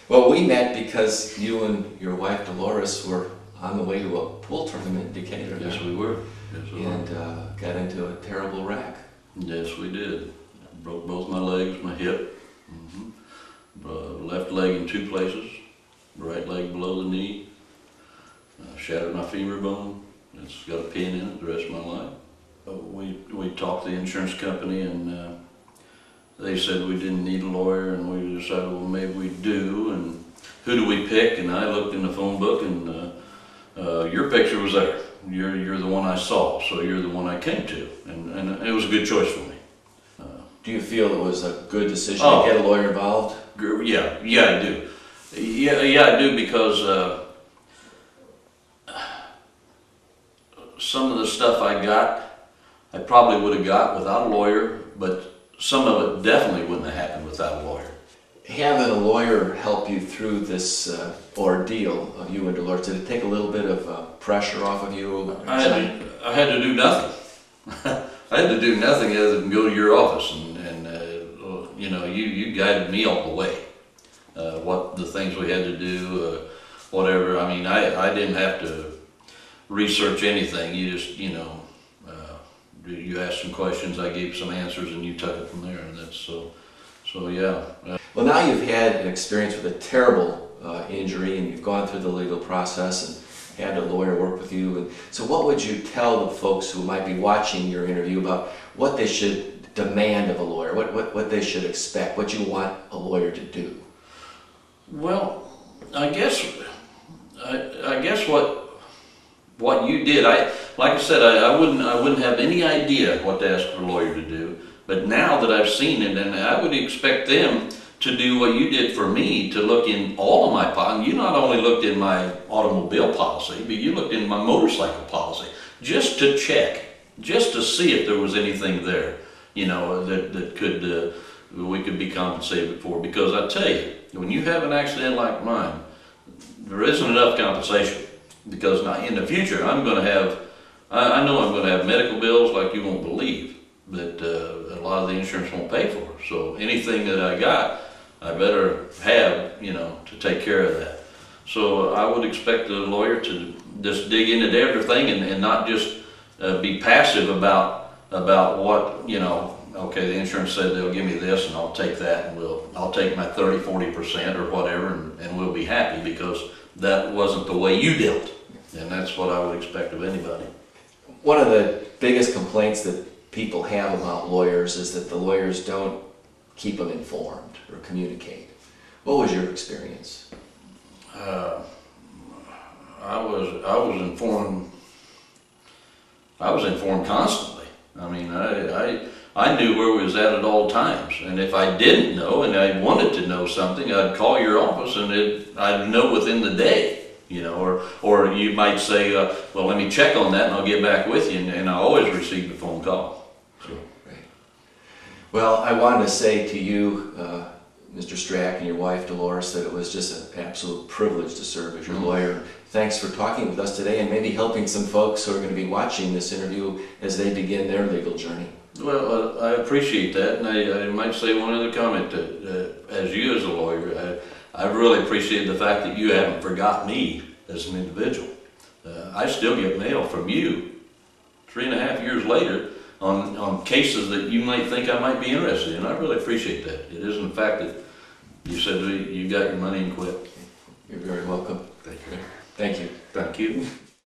Well, we met because you and your wife Dolores were on the way to a pool tournament in Decatur. Yes, we were. Yes, we and got into a terrible wreck. Yes, we did. Broke both my legs, my hip, left leg in two places, right leg below the knee, shattered my femur bone. It's got a pin in it the rest of my life. We talked to the insurance company, and they said we didn't need a lawyer, and we decided, well, maybe we do, and who do we pick? And I looked in the phone book, and your picture was there. You're the one I saw, so you're the one I came to, and it was a good choice for me. Do you feel it was a good decision to get a lawyer involved? Yeah, I do. Yeah, I do, because some of the stuff I probably would have got without a lawyer, but some of it definitely wouldn't have happened without a lawyer. Having a lawyer help you through this ordeal of you and Dolores, did it take a little bit of pressure off of you? I had to do nothing. I had to do nothing other than go to your office, and you know, you guided me all the way. What the things we had to do, whatever. I mean, I didn't have to research anything. You just, you know, you asked some questions, I gave some answers, and you took it from there. And that's so yeah. Well, now you've had an experience with a terrible injury, and you've gone through the legal process and had a lawyer work with you. And so what would you tell the folks who might be watching your interview about what they should demand of a lawyer, what they should expect, what you want a lawyer to do? Well, I guess what you did, like I said, I wouldn't have any idea what to ask for a lawyer to do. But now that I've seen it, and I would expect them to do what you did for me, to look in all of my policy. You not only looked in my automobile policy, but you looked in my motorcycle policy, just to check, just to see if there was anything there, you know, that could we could be compensated for. Because I tell you, when you have an accident like mine, there isn't enough compensation. Because now in the future, I'm going to have, I know I'm going to have medical bills like you won't believe, that a lot of the insurance won't pay for. So anything that I got, I better have, you know, to take care of that. So I would expect the lawyer to just dig into everything, and not just be passive about what, you know, okay, the insurance said they'll give me this and I'll take that, and I'll take my 30–40% or whatever, and we'll be happy, because that wasn't the way you dealt. And that's what I would expect of anybody. One of the biggest complaints that people have about lawyers is that the lawyers don't keep them informed or communicate. What was your experience? I was informed. I was informed constantly. I mean, I knew where we was at all times, and if I didn't know and I wanted to know something, I'd call your office, and I'd know within the day. You know, or you might say, well, let me check on that and I'll get back with you, and I always received a phone call. So. Right. Well, I wanted to say to you, Mr. Strack, and your wife Dolores, that it was just an absolute privilege to serve as your lawyer. Thanks for talking with us today, and maybe helping some folks who are going to be watching this interview as they begin their legal journey. Well, I appreciate that, and I might say one other comment, that as you as a lawyer, I really appreciate the fact that you haven't forgot me as an individual. I still get mail from you 3.5 years later on cases that you might think I might be interested in. I really appreciate that. It isn't the fact that you said you got your money and quit. You're very welcome. Thank you. Thank you. Thank you.